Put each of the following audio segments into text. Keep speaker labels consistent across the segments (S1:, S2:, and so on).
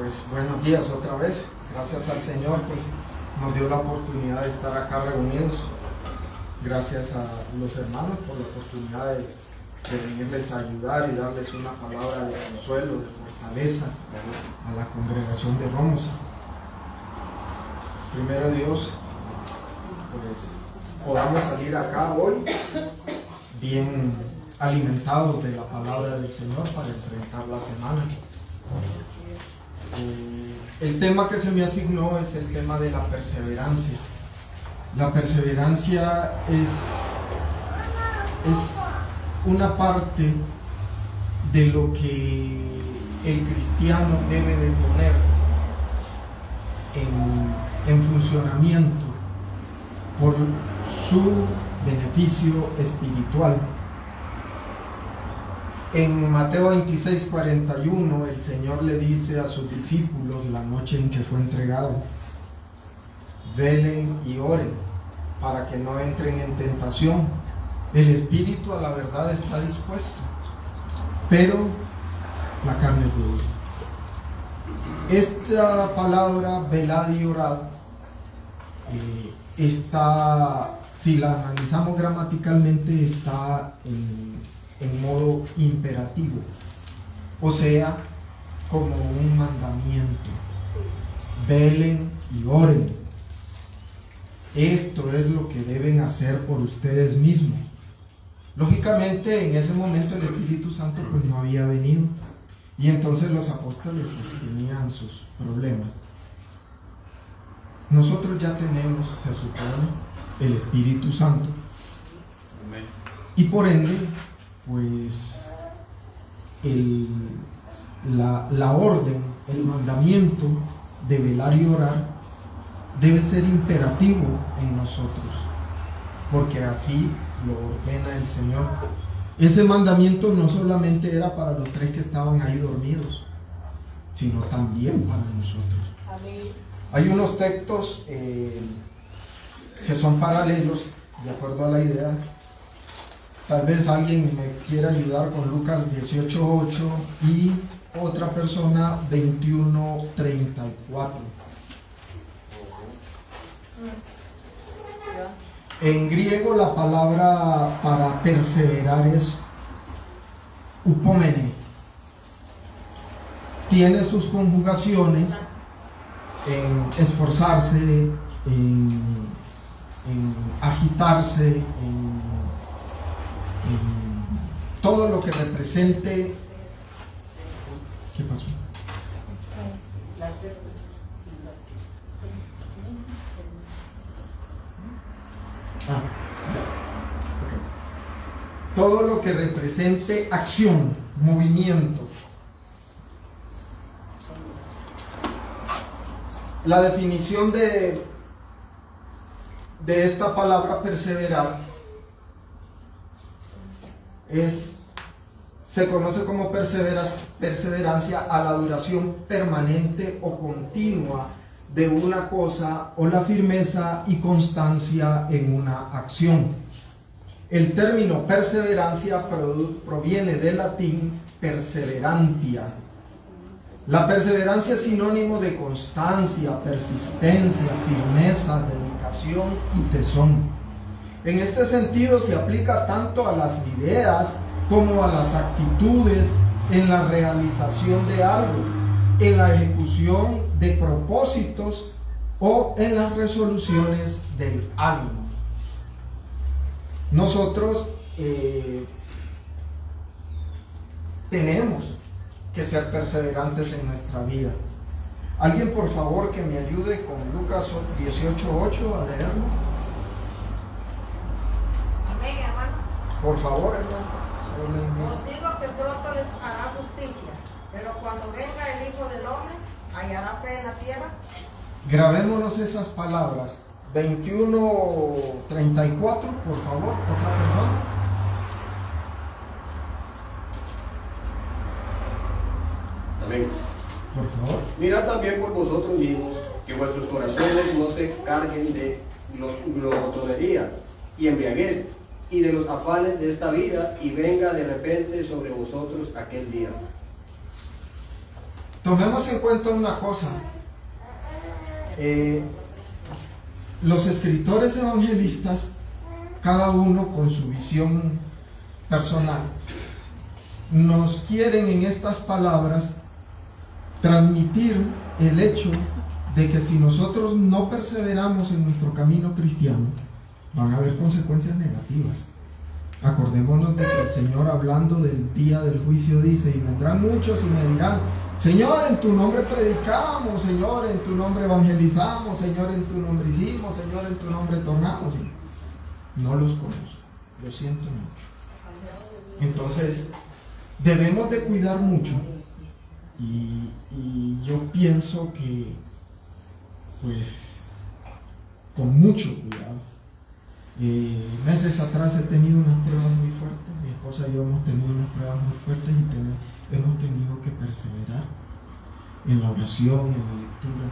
S1: Pues buenos días otra vez. Gracias al Señor, pues nos dio la oportunidad de estar acá reunidos. Gracias a los hermanos por la oportunidad de venirles a ayudar y darles una palabra de consuelo, de fortaleza a la congregación de Romos. Primero Dios, pues podamos salir acá hoy bien alimentados de la palabra del Señor para enfrentar la semana. El tema que se me asignó es el tema de la perseverancia. La perseverancia es una parte de lo que el cristiano debe de poner en funcionamiento por su beneficio espiritual. En Mateo 26:41 el Señor le dice a sus discípulos la noche en que fue entregado: velen y oren para que no entren en tentación. El espíritu a la verdad está dispuesto, pero la carne es débil. Esta palabra velad y orad está, si la analizamos gramaticalmente, está en modo imperativo, o sea, como un mandamiento. Velen y oren. Esto es lo que deben hacer por ustedes mismos. Lógicamente, en ese momento el Espíritu Santo pues no había venido, y entonces los apóstoles pues tenían sus problemas. Nosotros ya tenemos, se supone, el Espíritu Santo. Amén. Y por ende, pues la orden, el mandamiento de velar y orar debe ser imperativo en nosotros, porque así lo ordena el Señor. Ese mandamiento no solamente era para los tres que estaban ahí dormidos, sino también para nosotros. Amén. Hay unos textos que son paralelos, de acuerdo a la idea. Tal vez alguien me quiera ayudar con Lucas 18:8 y otra persona 21:34. En griego la palabra para perseverar es upomene. Tiene sus conjugaciones en esforzarse, en agitarse, en todo lo que represente. ¿Qué pasó? Todo lo que represente acción, movimiento. La definición de esta palabra perseverar se conoce como perseverancia a la duración permanente o continua de una cosa, o la firmeza y constancia en una acción. El término perseverancia proviene del latín perseverantia. La perseverancia es sinónimo de constancia, persistencia, firmeza, dedicación y tesón. En este sentido se aplica tanto a las ideas como a las actitudes en la realización de algo, en la ejecución de propósitos o en las resoluciones del ánimo. Nosotros tenemos que ser perseverantes en nuestra vida. Alguien, por favor, que me ayude con Lucas 18:8 a leerlo.
S2: Amén, hermano.
S1: Por favor, hermano.
S2: Os digo que pronto les hará justicia, pero cuando venga el Hijo del Hombre, ¿hallará fe en la tierra?
S1: Grabémonos esas palabras. 21:34, por favor, otra persona.
S3: Amén.
S1: Por favor.
S3: Mirad también por vosotros mismos, que vuestros corazones no se carguen de glotonería y embriaguez, y de los afanes de esta vida, y venga de repente sobre vosotros aquel día.
S1: Tomemos en cuenta una cosa. Los escritores evangelistas, cada uno con su visión personal, nos quieren en estas palabras transmitir el hecho de que si nosotros no perseveramos en nuestro camino cristiano, van a haber consecuencias negativas. Acordémonos de que el Señor, hablando del día del juicio, dice: y vendrán muchos y me dirán: Señor, en tu nombre predicamos, Señor, en tu nombre evangelizamos, Señor, en tu nombre hicimos, Señor, en tu nombre tornamos. Y no los conozco, lo siento mucho. Entonces, debemos de cuidar mucho, y yo pienso que, pues, con mucho cuidado. Meses atrás he tenido unas pruebas muy fuertes. Mi esposa y yo hemos tenido unas pruebas muy fuertes y hemos tenido que perseverar en la oración, en la lectura,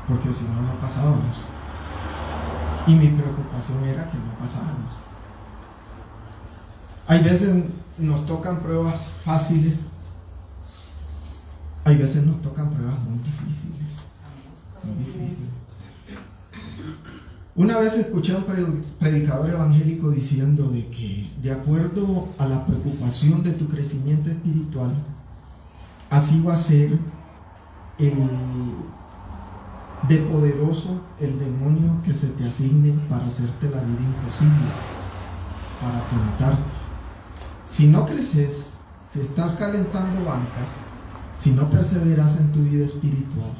S1: porque si no, no pasábamos. Y mi preocupación era que no pasáramos. Hay veces nos tocan pruebas fáciles, hay veces nos tocan pruebas muy difíciles. Muy difíciles. Una vez escuché a un predicador evangélico diciendo de que, de acuerdo a la preocupación de tu crecimiento espiritual, así va a ser de poderoso el demonio que se te asigne para hacerte la vida imposible, para tentarte. Si no creces, si estás calentando bancas, si no perseveras en tu vida espiritual,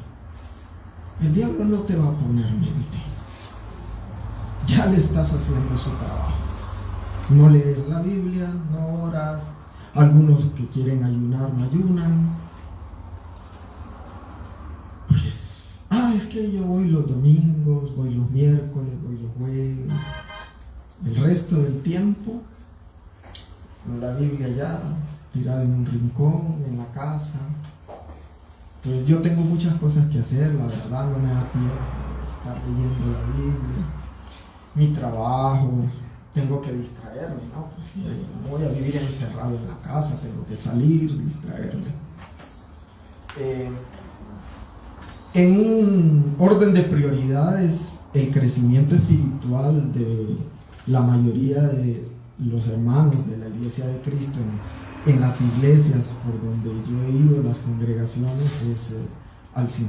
S1: el diablo no te va a poner mente. Ya le estás haciendo su trabajo. No lees la Biblia, no oras. Algunos que quieren ayunar no ayunan. Pues, es que yo voy los domingos, voy los miércoles, voy los jueves. El resto del tiempo, con la Biblia ya tirada en un rincón, en la casa. Pues yo tengo muchas cosas que hacer, la verdad no me da tiempo de estar leyendo la Biblia. Mi trabajo, tengo que distraerme, ¿no? Pues no voy a vivir encerrado en la casa, tengo que salir, distraerme. En un orden de prioridades, el crecimiento espiritual de la mayoría de los hermanos de la Iglesia de Cristo en las iglesias por donde yo he ido, las congregaciones, es al 50%,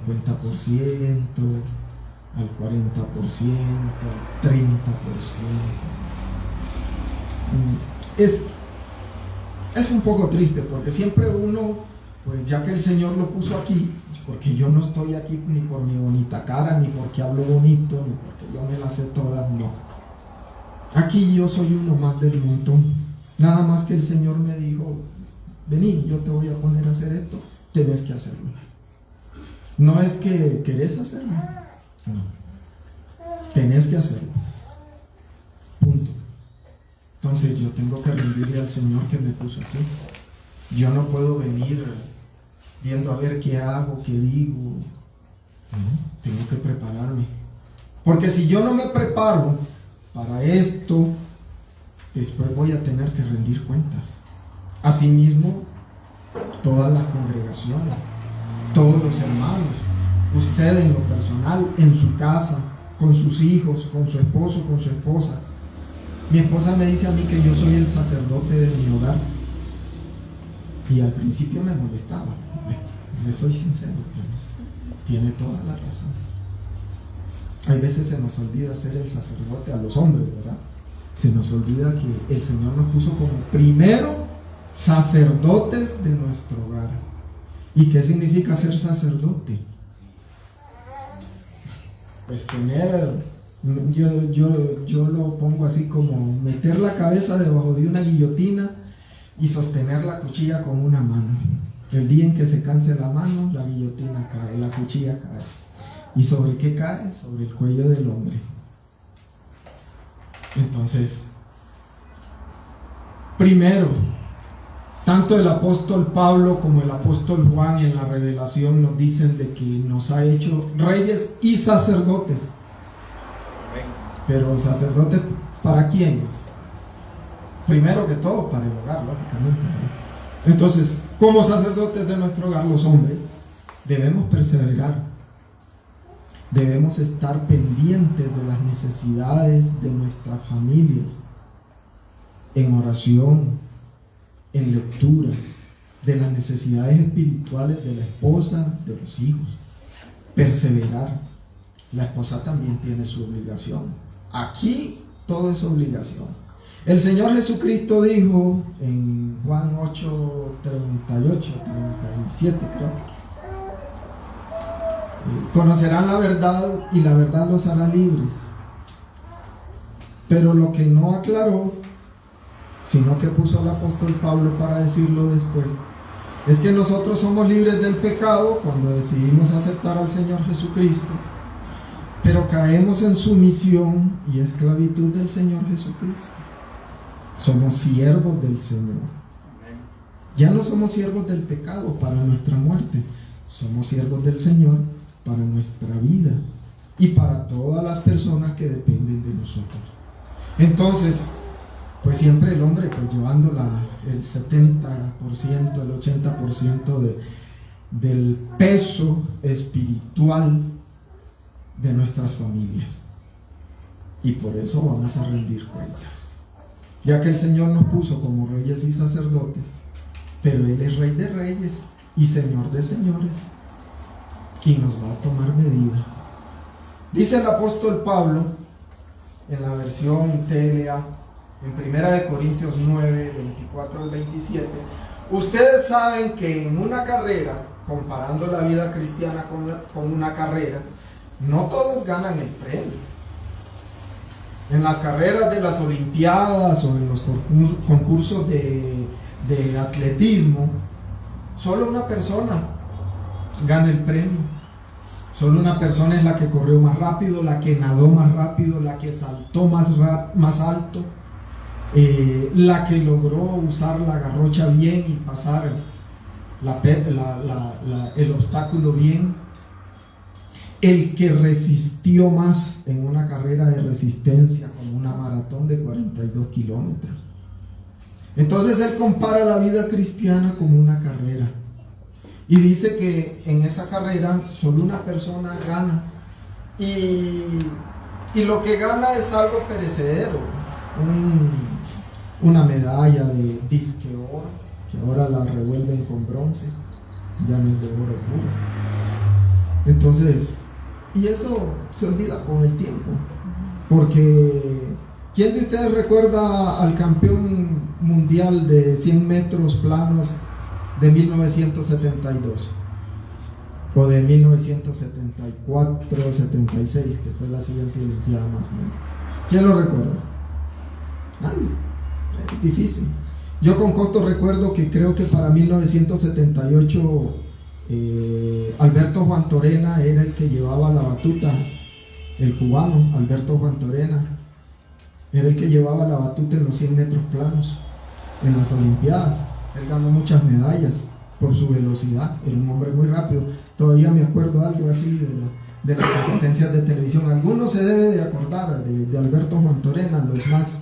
S1: al 40%, al 30%. Es un poco triste porque siempre uno, pues ya que el Señor lo puso aquí, porque yo no estoy aquí ni por mi bonita cara, ni porque hablo bonito, ni porque yo me las sé todas, no. Aquí yo soy uno más del montón. Nada más que el Señor me dijo: vení, yo te voy a poner a hacer esto, tenés que hacerlo. No es que querés hacerlo, no, tenés que hacerlo, punto. Entonces yo tengo que rendirle al Señor que me puso aquí. Yo no puedo venir viendo a ver qué hago, qué digo. No, tengo que prepararme, porque si yo no me preparo para esto, después voy a tener que rendir cuentas. Asimismo, todas las congregaciones, todos los hermanos, usted en lo personal, en su casa, con sus hijos, con su esposo, con su esposa. Mi esposa me dice a mí que yo soy el sacerdote de mi hogar, y al principio me molestaba. Le soy sincero, tiene toda la razón. Hay veces se nos olvida ser el sacerdote a los hombres, ¿verdad? Se nos olvida que el Señor nos puso como primero sacerdotes de nuestro hogar. ¿Y qué significa ser sacerdote? Pues tener, yo lo pongo así como meter la cabeza debajo de una guillotina y sostener la cuchilla con una mano. El día en que se canse la mano, la guillotina cae, la cuchilla cae. ¿Y sobre qué cae? Sobre el cuello del hombre. Entonces, primero, tanto el apóstol Pablo como el apóstol Juan en la revelación nos dicen de que nos ha hecho reyes y sacerdotes. Pero sacerdotes, ¿para quiénes? Primero que todo, para el hogar, lógicamente. Entonces, como sacerdotes de nuestro hogar, los hombres, Debemos perseverar. Debemos estar pendientes de las necesidades de nuestras familias, en oración, en lectura, de las necesidades espirituales de la esposa, de los hijos. Perseverar. La esposa también tiene su obligación. Aquí todo es obligación. El Señor Jesucristo dijo en Juan 8, 38, 37 creo, conocerán la verdad y la verdad los hará libres. Pero lo que no aclaró, sino que puso el apóstol Pablo para decirlo después, es que nosotros somos libres del pecado cuando decidimos aceptar al Señor Jesucristo, pero caemos en sumisión y esclavitud del Señor Jesucristo. Somos siervos del Señor. Ya no somos siervos del pecado para nuestra muerte, somos siervos del Señor para nuestra vida y para todas las personas que dependen de nosotros. Entonces, pues siempre el hombre pues llevando el 70%, el 80% del peso espiritual de nuestras familias. Y por eso vamos a rendir cuentas. Ya que el Señor nos puso como reyes y sacerdotes, pero Él es Rey de reyes y Señor de señores, y nos va a tomar medida. Dice el apóstol Pablo, en la versión TLA, en 1 Corintios 9, 24 al 27, ustedes saben que en una carrera, comparando la vida cristiana con una carrera, no todos ganan el premio. En las carreras de las olimpiadas o en los concursos de atletismo, solo una persona gana el premio. Solo una persona es la que corrió más rápido, la que nadó más rápido, la que saltó más alto, la que logró usar la garrocha bien y pasar el obstáculo bien, el que resistió más en una carrera de resistencia como una maratón de 42 kilómetros. Entonces él compara la vida cristiana como una carrera y dice que en esa carrera solo una persona gana, y lo que gana es algo perecedero, una medalla de disque oro, que ahora la revuelven con bronce, ya no es de oro puro. Entonces, y eso se olvida con el tiempo, porque ¿quién de ustedes recuerda al campeón mundial de 100 metros planos de 1972? O de 1974, 76, que fue la siguiente olimpiada más o menos. ¿Quién lo recuerda? Ay, es difícil. Yo con costo recuerdo que creo que para 1978 Alberto Juan Torena era el que llevaba la batuta, el cubano Alberto Juan Torena era el que llevaba la batuta en los 100 metros planos en las olimpiadas. Él ganó muchas medallas por su velocidad, era un hombre muy rápido. Todavía me acuerdo algo así de las competencias de televisión. Algunos se debe de acordar de Alberto Juan Torena, los más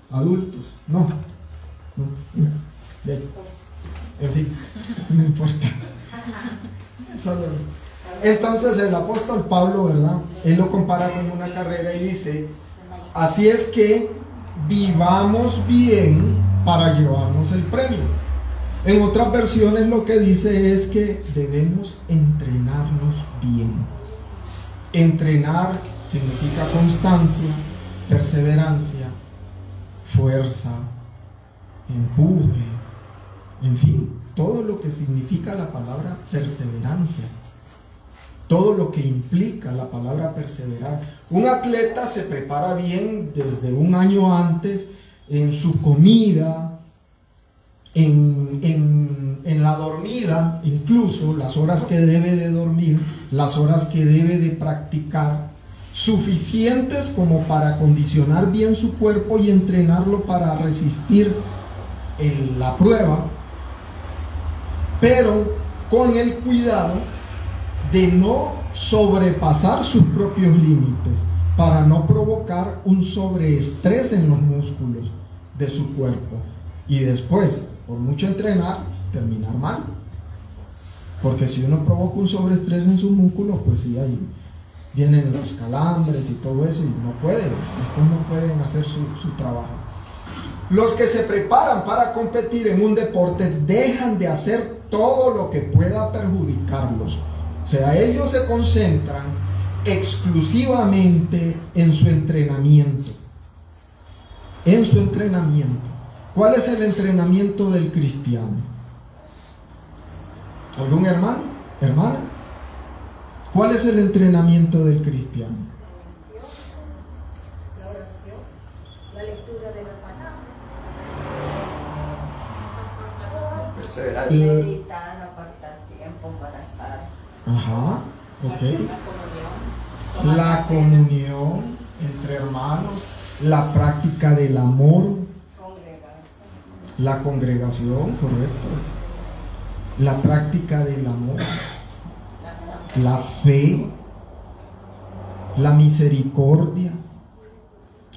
S1: adultos. No. En fin, no importa. Entonces el apóstol Pablo, ¿verdad? Él lo compara con una carrera y dice: así es que vivamos bien para llevarnos el premio. En otras versiones lo que dice es que debemos entrenarnos bien. Entrenar significa constancia, perseverancia, fuerza, empuje, en fin, todo lo que significa la palabra perseverancia, todo lo que implica la palabra perseverar. Un atleta se prepara bien desde un año antes en su comida, en la dormida, incluso las horas que debe de dormir, las horas que debe de practicar, suficientes como para acondicionar bien su cuerpo y entrenarlo para resistir la prueba, pero con el cuidado de no sobrepasar sus propios límites, para no provocar un sobreestrés en los músculos de su cuerpo y después, por mucho entrenar, terminar mal. Porque si uno provoca un sobreestrés en sus músculos, pues sí, ahí vienen los calambres y todo eso, y no pueden, después no pueden hacer su trabajo. Los que se preparan para competir en un deporte dejan de hacer todo lo que pueda perjudicarlos. O sea, ellos se concentran exclusivamente en su entrenamiento. En su entrenamiento. ¿Cuál es el entrenamiento del cristiano? ¿Algún hermano? ¿Hermana? ¿Cuál es el entrenamiento del cristiano?
S4: La oración, la lectura de la palabra.
S3: Perseverancia.
S5: Meditar, apartar tiempo para estar.
S1: Ajá, ok.
S5: La
S1: La comunión entre hermanos, la práctica del amor,
S5: congregarse.
S1: la congregación, correcto. La práctica del amor, la fe, la misericordia.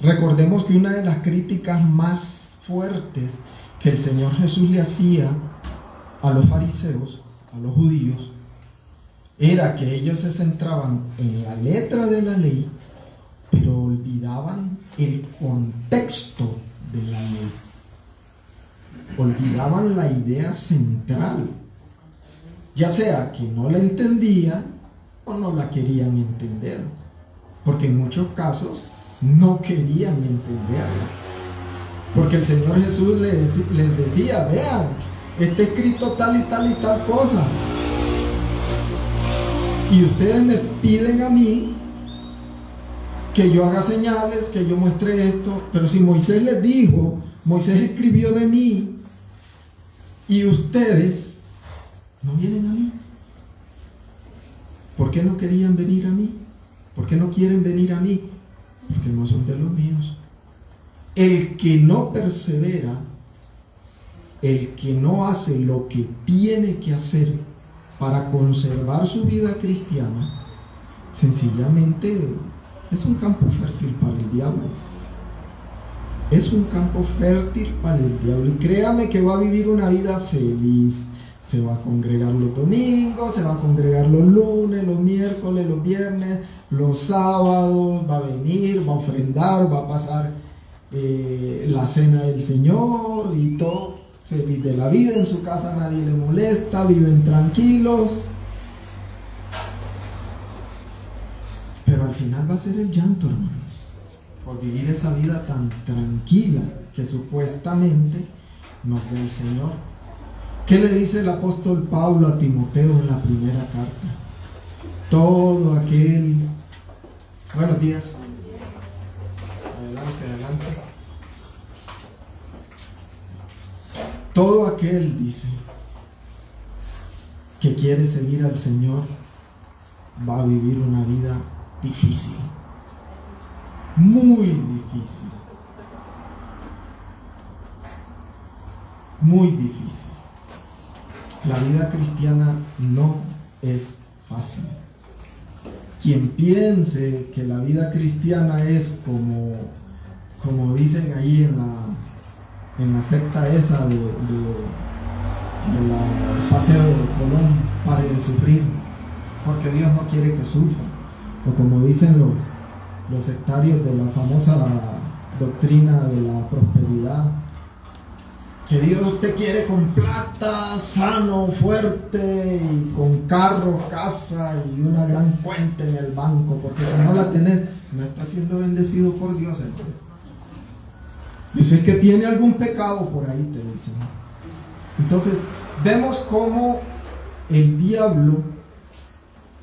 S1: Recordemos que una de las críticas más fuertes que el Señor Jesús le hacía a los fariseos, a los judíos, era que ellos se centraban en la letra de la ley, pero olvidaban el contexto de la ley. Olvidaban la idea central. Ya sea que no la entendían o no la querían entender. Porque en muchos casos no querían entenderla. Porque el Señor Jesús les decía, vean, está escrito tal y tal y tal cosa. Y ustedes me piden a mí que yo haga señales, que yo muestre esto. Pero si Moisés les dijo, Moisés escribió de mí, y ustedes no vienen a mí. ¿Por qué no querían venir a mí? ¿Por qué no quieren venir a mí? Porque no son de los míos. El que no persevera, el que no hace lo que tiene que hacer para conservar su vida cristiana, sencillamente es un campo fértil para el diablo. Es un campo fértil para el diablo. Y créame que va a vivir una vida feliz. Se va a congregar los domingos, se va a congregar los lunes, los miércoles, los viernes, los sábados, va a venir, va a ofrendar, va a pasar la cena del Señor y todo, feliz de la vida. En su casa nadie le molesta, viven tranquilos. Pero al final va a ser el llanto, hermanos, por vivir esa vida tan tranquila que supuestamente nos da el Señor. ¿Qué le dice el apóstol Pablo a Timoteo en la primera carta? Todo aquel... Buenos días. Adelante, adelante. Todo aquel, dice, que quiere seguir al Señor va a vivir una vida difícil. Muy difícil. Muy difícil. La vida cristiana no es fácil. Quien piense que la vida cristiana es como dicen ahí en la secta esa de la paseo de Colón, pare de sufrir, porque Dios no quiere que sufra. O como dicen los sectarios de la famosa doctrina de la prosperidad, que Dios te quiere con plata, sano, fuerte, y con carro, casa y una gran cuenta en el banco, porque si no la tenés, no estás siendo bendecido por Dios, hermano. Eso es que tiene algún pecado por ahí, te dicen. Entonces, vemos cómo el diablo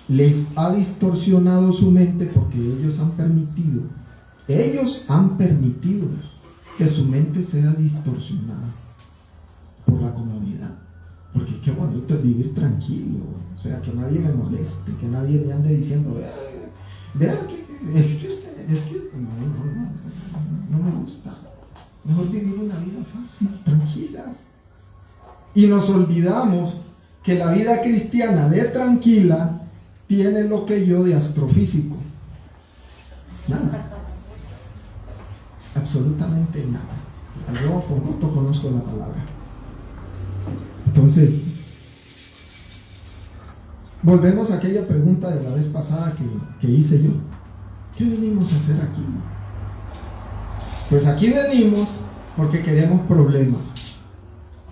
S1: les ha distorsionado su mente, porque ellos han permitido que su mente sea distorsionada por la comodidad. Porque qué bonito es vivir tranquilo, o sea, que nadie me moleste, que nadie me ande diciendo, vean que es que no me gusta. Mejor vivir una vida fácil, tranquila. Y nos olvidamos que la vida cristiana de tranquila tiene lo que yo de astrofísico. Nada. Absolutamente nada. Yo con gusto conozco la palabra. Entonces, volvemos a aquella pregunta de la vez pasada que hice yo. ¿Qué venimos a hacer aquí? Pues aquí venimos porque queremos problemas,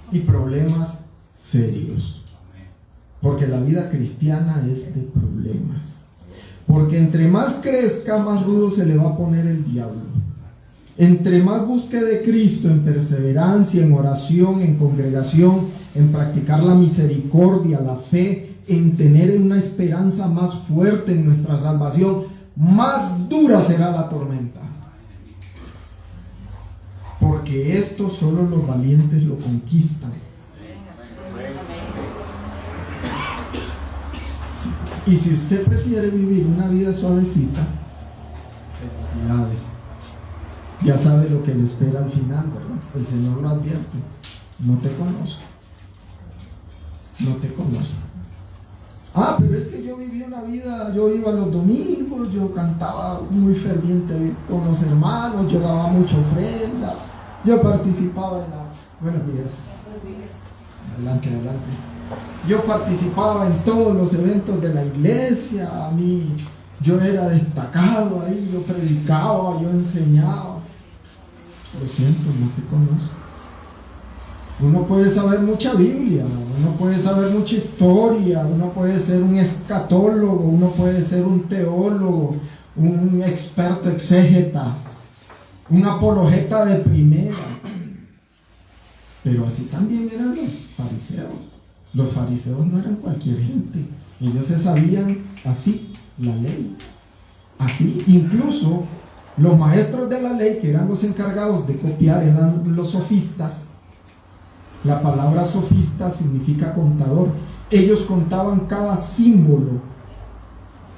S1: y problemas serios. Porque la vida cristiana es de problemas. Porque entre más crezca, más rudo se le va a poner el diablo. Entre más busque de Cristo en perseverancia, en oración, en congregación, en practicar la misericordia, la fe, en tener una esperanza más fuerte en nuestra salvación, más dura será la tormenta. Porque esto solo los valientes lo conquistan. Y si usted prefiere vivir una vida suavecita, felicidades. Ya sabe lo que le espera al final, ¿verdad? El Señor lo advierte. No te conozco. No te conozco. Ah, pero es que yo viví una vida, yo iba los domingos, yo cantaba muy ferviente con los hermanos, yo daba mucha ofrenda, yo participaba en la... Buenos días. Adelante, adelante. Yo participaba en todos los eventos de la iglesia, a mí, yo era destacado ahí, yo predicaba, yo enseñaba. Lo siento, no te conozco. Uno puede saber mucha Biblia, uno puede saber mucha historia, uno puede ser un escatólogo, uno puede ser un teólogo, un experto exégeta, un apologeta de primera. Pero así también eran los fariseos. Los fariseos no eran cualquier gente. Ellos se sabían así la ley. Así, incluso los maestros de la ley, que eran los encargados de copiar, eran los sofistas. La palabra sofista significa contador. Ellos contaban cada símbolo,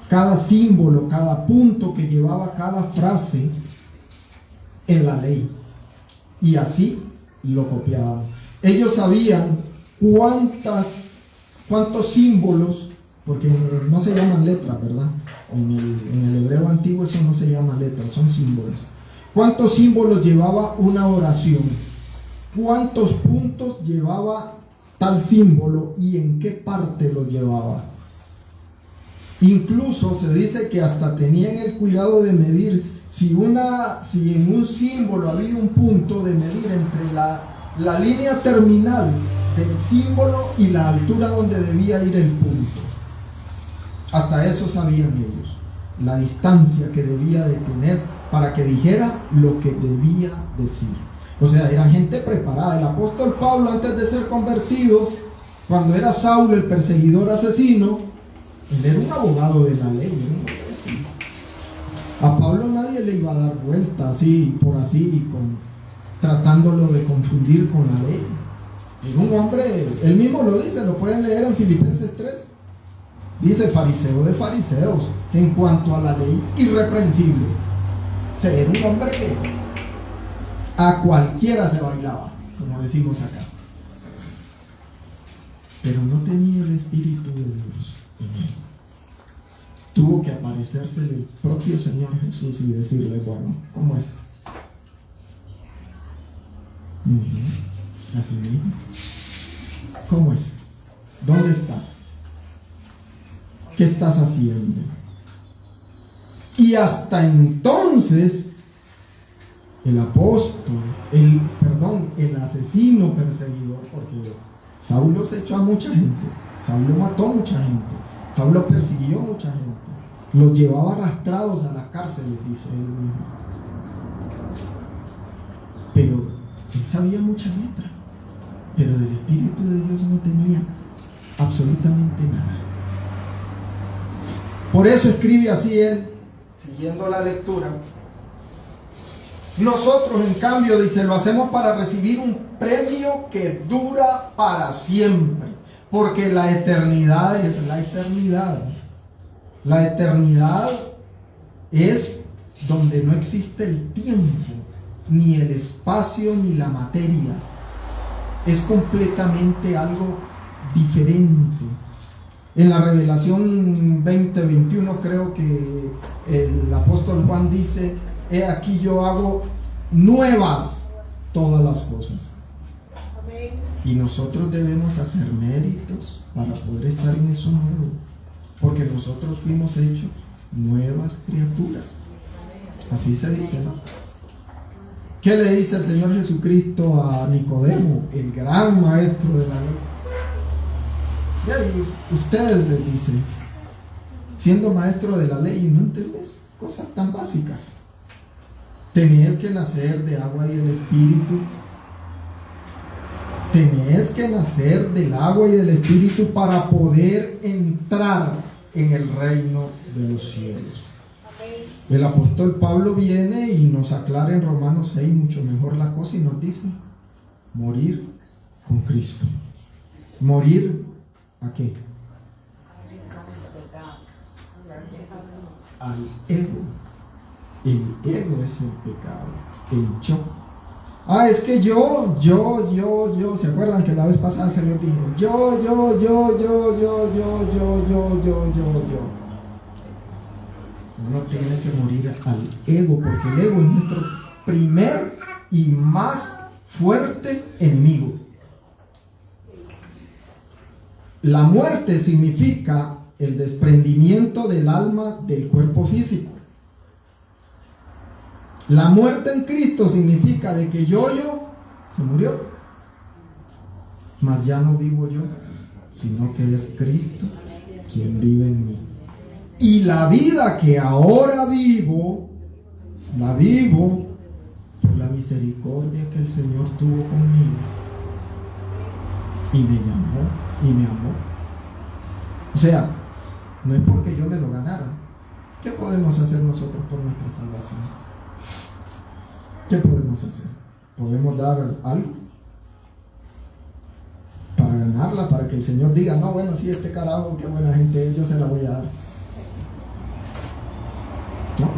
S1: cada punto que llevaba cada frase en la ley. Y así lo copiaban. Ellos sabían cuántos símbolos, porque no se llaman letras, ¿verdad? En el hebreo antiguo eso no se llama letras, son símbolos. ¿Cuántos símbolos llevaba una oración? ¿Cuántos puntos llevaba tal símbolo y en qué parte lo llevaba? Incluso se dice que hasta tenían el cuidado de medir si en un símbolo había un punto, de medir entre la línea terminal del símbolo y la altura donde debía ir el punto. Hasta eso sabían ellos, la distancia que debía de tener para que dijera lo que debía decir. O sea, era gente preparada. El apóstol Pablo, antes de ser convertido, cuando era Saulo el perseguidor asesino, él era un abogado de la ley, ¿no? A Pablo nadie le iba a dar vuelta así, tratándolo de confundir con la ley. Era un hombre, él mismo lo dice, lo pueden leer en Filipenses 3. Dice fariseo de fariseos, en cuanto a la ley, irreprensible. O sea, era un hombre que a cualquiera se bailaba, como decimos acá. Pero no tenía el Espíritu de Dios en él. Tuvo que aparecerse el propio Señor Jesús y decirle, bueno, ¿cómo es? Así mismo. ¿Cómo es? ¿Dónde estás? ¿Qué estás haciendo? Y hasta entonces el apóstol, el asesino perseguidor, porque Saulo se echó a mucha gente, Saulo mató a mucha gente, Saulo persiguió a mucha gente, los llevaba arrastrados a las cárceles, dice él mismo. Pero él sabía mucha letra, pero del Espíritu de Dios no tenía absolutamente nada. Por eso escribe así él, siguiendo la lectura. Nosotros, en cambio, dice, lo hacemos para recibir un premio que dura para siempre, porque la eternidad es la eternidad. La eternidad es donde no existe el tiempo, ni el espacio, ni la materia. Es completamente algo diferente. En la Revelación 20:21 creo que el apóstol Juan dice, he aquí yo hago nuevas todas las cosas.
S4: Amén.
S1: Y nosotros debemos hacer méritos para poder estar en eso nuevo. nosotros fuimos hechos nuevas criaturas. Así se dice, ¿no? ¿Qué le dice el Señor Jesucristo a Nicodemo, el gran maestro de la ley? Y ustedes les dicen, siendo maestro de la ley, ¿no entendés cosas tan básicas? Tenés que nacer de agua y del Espíritu. Tenés que nacer del agua y del Espíritu para poder entrar en el reino de los cielos. El apóstol Pablo viene y nos aclara en Romanos 6 mucho mejor la cosa y nos dice: morir con Cristo. ¿Morir a qué? Al ego. El ego es el pecado, el yo. Es que yo, ¿se acuerdan que la vez pasada se les dijo? Yo. Uno tiene que morir al ego, porque el ego es nuestro primer y más fuerte enemigo. La muerte significa el desprendimiento del alma del cuerpo físico. La muerte en Cristo significa de que yo se murió, mas ya no vivo yo, sino que es Cristo quien vive en mí. Y la vida que ahora vivo, la vivo por la misericordia que el Señor tuvo conmigo. Y me llamó y me amó. O sea, no es porque yo me lo ganara. ¿Qué podemos hacer nosotros por nuestra salvación? ¿Qué podemos hacer? ¿Podemos dar algo para ganarla? Para que el Señor diga, no, bueno, sí, este carajo, qué buena gente es, yo se la voy a dar. ¿No?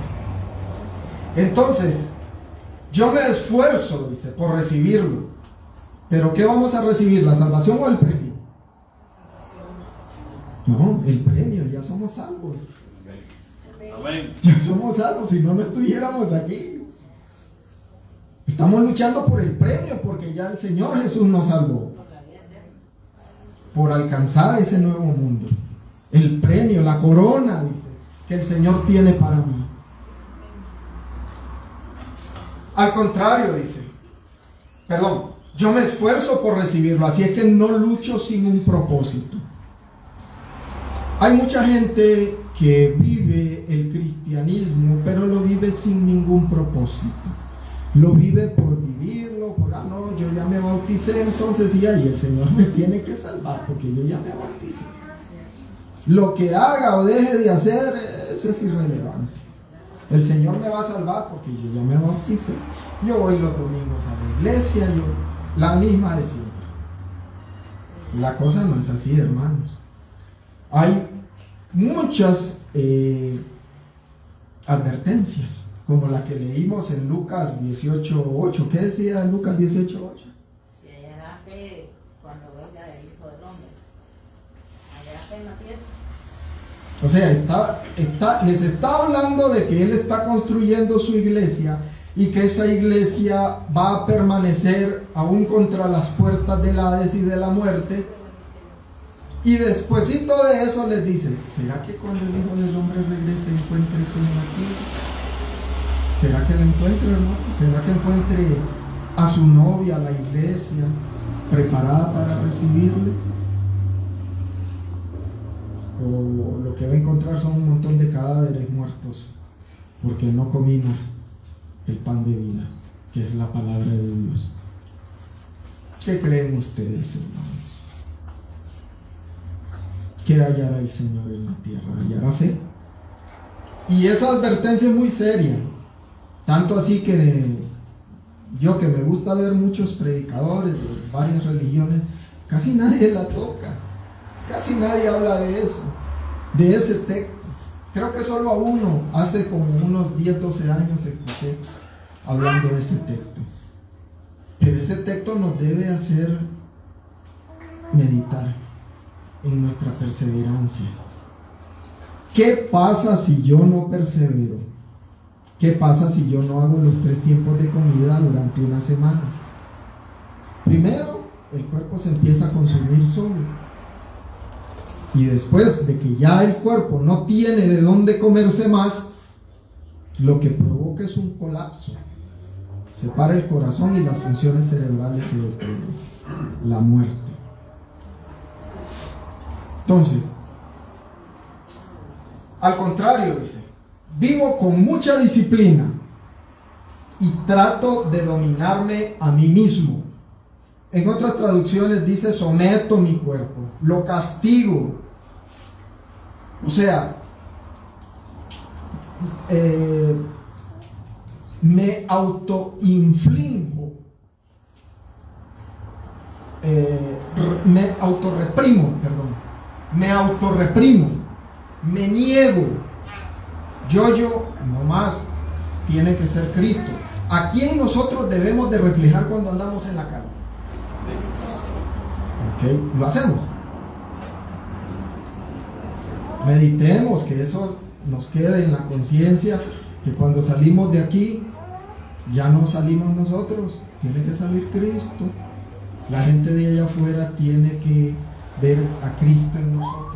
S1: Entonces, yo me esfuerzo, dice, por recibirlo. ¿Pero qué vamos a recibir? ¿La salvación o el premio? No, el premio, ya somos salvos. Ya somos salvos, si no, no estuviéramos aquí. Estamos luchando por el premio, porque ya el Señor Jesús nos salvó. Por alcanzar ese nuevo mundo. El premio, la corona, dice, que el Señor tiene para mí. Al contrario, dice, yo me esfuerzo por recibirlo, así es que no lucho sin un propósito. Hay mucha gente que vive el cristianismo, pero lo vive sin ningún propósito. Lo vive por vivirlo, no, yo ya me bauticé, entonces y ahí el Señor me tiene que salvar, porque yo ya me bauticé. Lo que haga o deje de hacer, eso es irrelevante. El Señor me va a salvar porque yo ya me bauticé. Yo voy los domingos a la iglesia, la misma de siempre. La cosa no es así, hermanos. Hay muchas advertencias, como la que leímos en Lucas 18:8. ¿Qué decía en Lucas 18:8?
S5: Si hallará fe cuando venga el Hijo del Hombre. Hallará fe en la tierra.
S1: O sea, les está hablando de que Él está construyendo su iglesia y que esa iglesia va a permanecer aún contra las puertas del Hades y de la muerte. Y despuesito de eso les dice, ¿será que cuando el Hijo del Hombre regrese encuentre fe en la tierra? ¿Será que la encuentre, hermano? ¿Será que encuentre a su novia, a la iglesia, preparada para recibirle? O lo que va a encontrar son un montón de cadáveres muertos, porque no comimos el pan de vida, que es la palabra de Dios. ¿Qué creen ustedes, hermanos? ¿Qué hallará el Señor en la tierra? ¿Hallará fe? Y esa advertencia es muy seria. Tanto así que yo, que me gusta ver muchos predicadores de varias religiones, casi nadie la toca. Casi nadie habla de eso, de ese texto. Creo que solo a uno, hace como unos 10, 12 años escuché hablando de ese texto. Pero ese texto nos debe hacer meditar en nuestra perseverancia. ¿Qué pasa si yo no persevero? ¿Qué pasa si yo no hago los 3 tiempos de comida durante una semana? Primero, el cuerpo se empieza a consumir solo. Y después de que ya el cuerpo no tiene de dónde comerse más, lo que provoca es un colapso. Se para el corazón y las funciones cerebrales se detienen. La muerte. Entonces, al contrario, dice, vivo con mucha disciplina y trato de dominarme a mí mismo. En otras traducciones dice, someto mi cuerpo, lo castigo. O sea, me autoinflijo, me autorreprimo, me niego. Yo, no más, tiene que ser Cristo. ¿A quién nosotros debemos de reflejar cuando andamos en la calle? Ok, lo hacemos. Meditemos, que eso nos quede en la conciencia, que cuando salimos de aquí, ya no salimos nosotros, tiene que salir Cristo. La gente de allá afuera tiene que ver a Cristo en nosotros.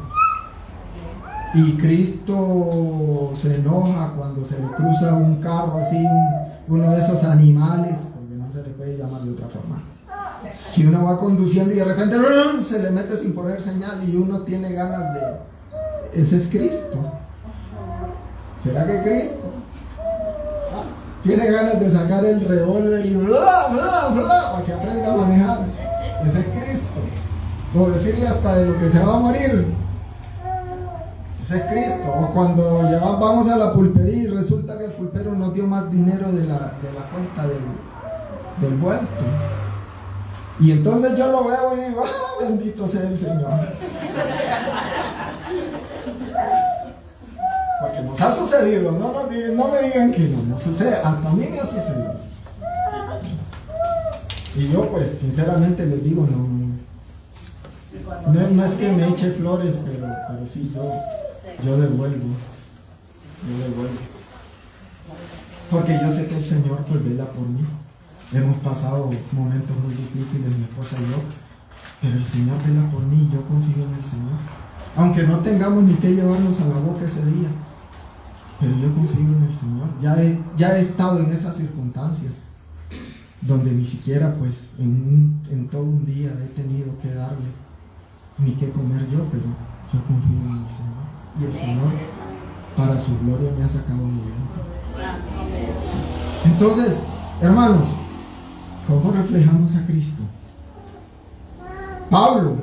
S1: Y Cristo se enoja cuando se le cruza un carro así, uno de esos animales, porque no se le puede llamar de otra forma. Que uno va conduciendo y de repente se le mete sin poner señal y uno tiene ganas de... Ese es Cristo. ¿Será que Cristo tiene ganas de sacar el revólver y para que aprenda a manejar? Ese es Cristo. O decirle hasta de lo que se va a morir. Ese es Cristo. O cuando ya vamos a la pulpería y resulta que el pulpero nos dio más dinero de la cuenta del vuelto. Y entonces yo lo veo y digo, bendito sea el Señor. Porque nos ha sucedido, no me digan que no sucede, hasta a mí me ha sucedido. Y yo pues sinceramente les digo, no es que me eche flores, pero sí, yo devuelvo. Porque yo sé que el Señor pues vela por mí. Hemos pasado momentos muy difíciles, mi esposa y yo, pero el Señor vela por mí y yo confío en el Señor. Aunque no tengamos ni que llevarnos a la boca ese día, pero yo confío en el Señor. Ya he estado en esas circunstancias, donde ni siquiera pues en todo un día he tenido que darle ni que comer yo, pero yo confío en el Señor. Y el Señor, para su gloria, me ha sacado muy bien. Entonces, hermanos, ¿cómo reflejamos a Cristo? Pablo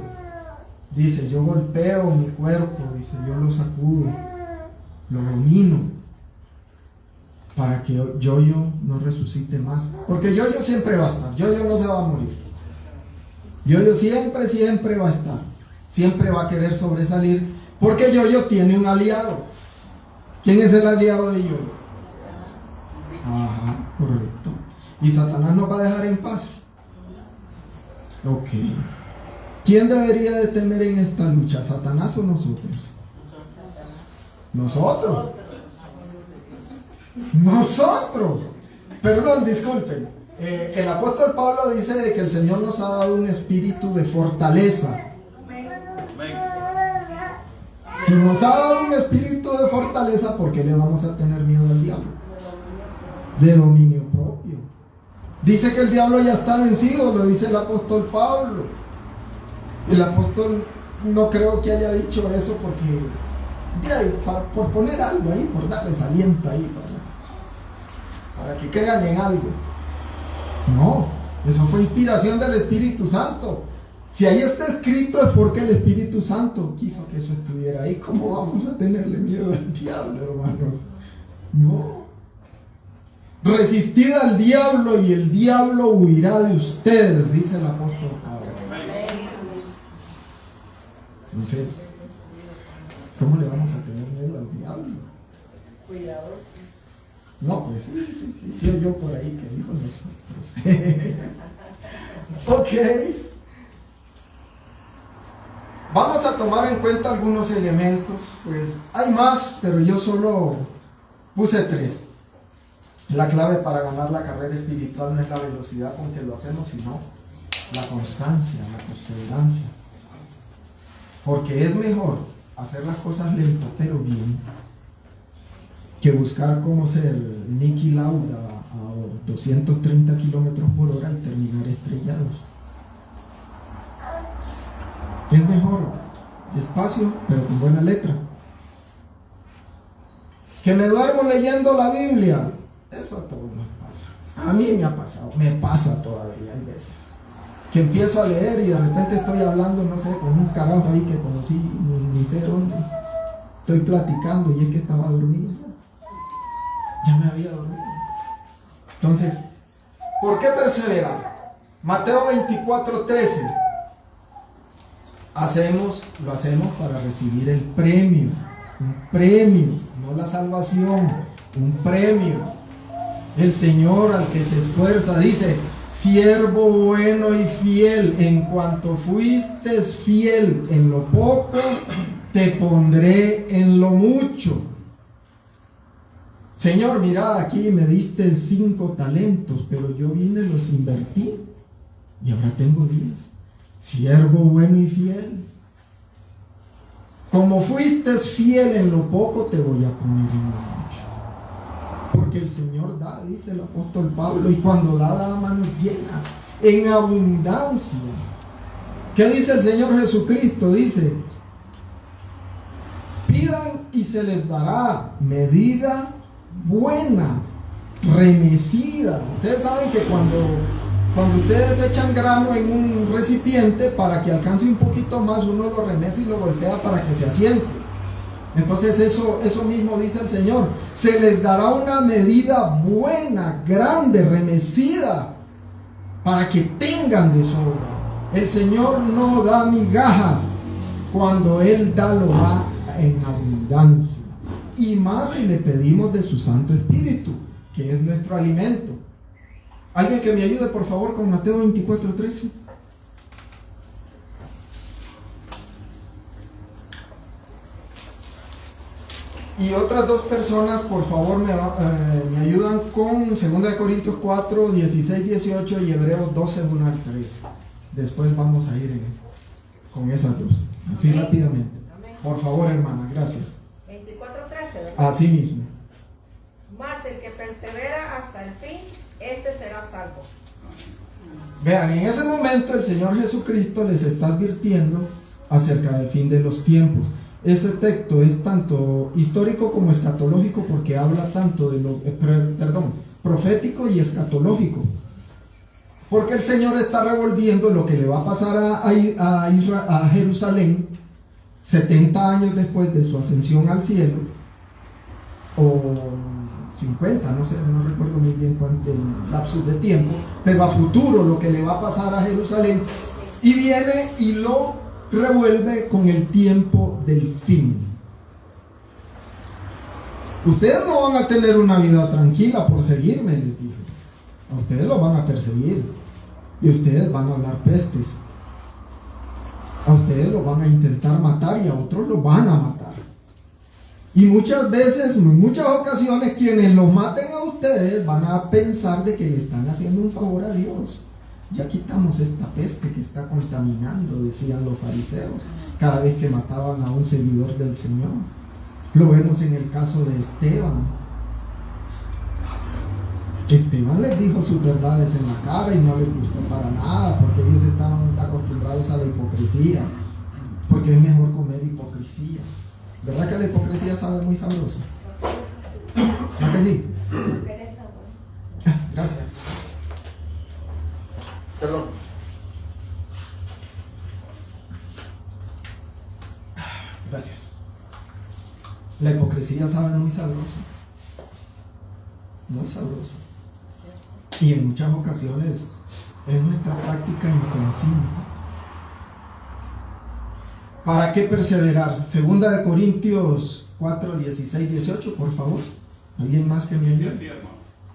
S1: dice, yo golpeo mi cuerpo, dice, yo lo sacudo, lo domino, para que yo no resucite más. Porque yo siempre va a estar, yo no se va a morir. Yo siempre va a estar, siempre va a querer sobresalir, porque yo tiene un aliado. ¿Quién es el aliado de yo? Ajá, correcto. ¿Y Satanás nos va a dejar en paz? Ok. ¿Quién debería de temer en esta lucha? ¿Satanás o nosotros? Nosotros. Perdón, disculpen. El apóstol Pablo dice de que el Señor nos ha dado un espíritu de fortaleza. Si nos ha dado un espíritu de fortaleza, ¿por qué le vamos a tener miedo al diablo? De dominio propio. Dice que el diablo ya está vencido, lo dice el apóstol Pablo. El apóstol no creo que haya dicho eso porque, por poner algo ahí, por darles aliento ahí, para que crean en algo. No, eso fue inspiración del Espíritu Santo. Si ahí está escrito es porque el Espíritu Santo quiso que eso estuviera ahí. ¿Cómo vamos a tenerle miedo al diablo, hermanos? No. Resistid al diablo y el diablo huirá de ustedes, dice el apóstol Pablo. Entonces, ¿cómo le vamos a tener miedo al diablo?
S5: Cuidadoso.
S1: No, pues sí, yo por ahí que dijo nosotros. Ok. Vamos a tomar en cuenta algunos elementos. Pues hay más, pero yo solo puse 3. La clave para ganar la carrera espiritual no es la velocidad con que lo hacemos, sino la constancia, la perseverancia. Porque es mejor hacer las cosas lento pero bien que buscar cómo ser Niki Lauda a 230 kilómetros por hora y terminar estrellados. Es mejor despacio pero con buena letra. Que me duermo leyendo la Biblia, eso a todos nos pasa. A mí me ha pasado, me pasa todavía hay veces. Que empiezo a leer y de repente estoy hablando, no sé, con un carajo ahí que conocí, ni sé dónde. Estoy platicando y es que estaba dormido. Ya me había dormido. Entonces, ¿por qué perseverar? Mateo 24:13. Lo hacemos para recibir el premio. Un premio, no la salvación, un premio. El Señor al que se esfuerza dice: siervo bueno y fiel, en cuanto fuiste fiel en lo poco, te pondré en lo mucho. Señor, mira, aquí me diste 5 talentos, pero yo vine, los invertí y ahora tengo 10. Siervo bueno y fiel. Como fuiste fiel en lo poco, te voy a poner en lo mucho. Porque el Señor da, dice el apóstol Pablo, y cuando da a manos llenas, en abundancia. ¿Qué dice el Señor Jesucristo? Dice: pidan y se les dará, medida buena, remecida. Ustedes saben que cuando ustedes echan grano en un recipiente, para que alcance un poquito más, uno lo remece y lo voltea para que se asiente. Entonces eso mismo dice el Señor: se les dará una medida buena, grande, remecida, para que tengan de sobra. El Señor no da migajas, cuando Él da, lo da en abundancia. Y más si le pedimos de su Santo Espíritu, que es nuestro alimento. Alguien que me ayude por favor con Mateo 24:13. Y otras 2 personas por favor me ayudan con 2 Corintios 4, 16, 18 y Hebreos 12, 1 al 3. Después vamos a ir con esas 2. Así
S2: Amén.
S1: rápidamente.
S2: Amén.
S1: Por favor, hermana, gracias.
S2: 24:13, ¿verdad?
S1: Así mismo.
S2: Mas el que persevera hasta el fin, este será salvo.
S1: Vean, en ese momento el Señor Jesucristo les está advirtiendo acerca del fin de los tiempos. Ese texto es tanto histórico como escatológico, porque habla tanto de lo profético y escatológico. Porque el Señor está revolviendo lo que le va a pasar a Jerusalén 70 años después de su ascensión al cielo, o 50, no sé, no recuerdo muy bien cuánto el lapsus de tiempo, pero a futuro lo que le va a pasar a Jerusalén, y viene y lo revuelve con el tiempo del fin. Ustedes no van a tener una vida tranquila por seguirme, les dijo. A ustedes lo van a perseguir y ustedes van a hablar pestes. A ustedes lo van a intentar matar y a otros lo van a matar. Y muchas veces, en muchas ocasiones, quienes los maten a ustedes van a pensar de que le están haciendo un favor a Dios. Ya quitamos esta peste que está contaminando, decían los fariseos, cada vez que mataban a un seguidor del Señor. Lo vemos en el caso de Esteban. Esteban les dijo sus verdades en la cara y no les gustó para nada, porque ellos estaban acostumbrados a la hipocresía, porque es mejor comer hipocresía. ¿Verdad que la hipocresía sabe muy sabroso? ¿Verdad que sí? Gracias. Perdón. Gracias. La hipocresía sabe muy sabroso. Muy sabroso. Y en muchas ocasiones es nuestra práctica inconsciente. ¿Para qué perseverar? 2 Corintios 4, 16, 18, por favor. ¿Alguien más que me ayude?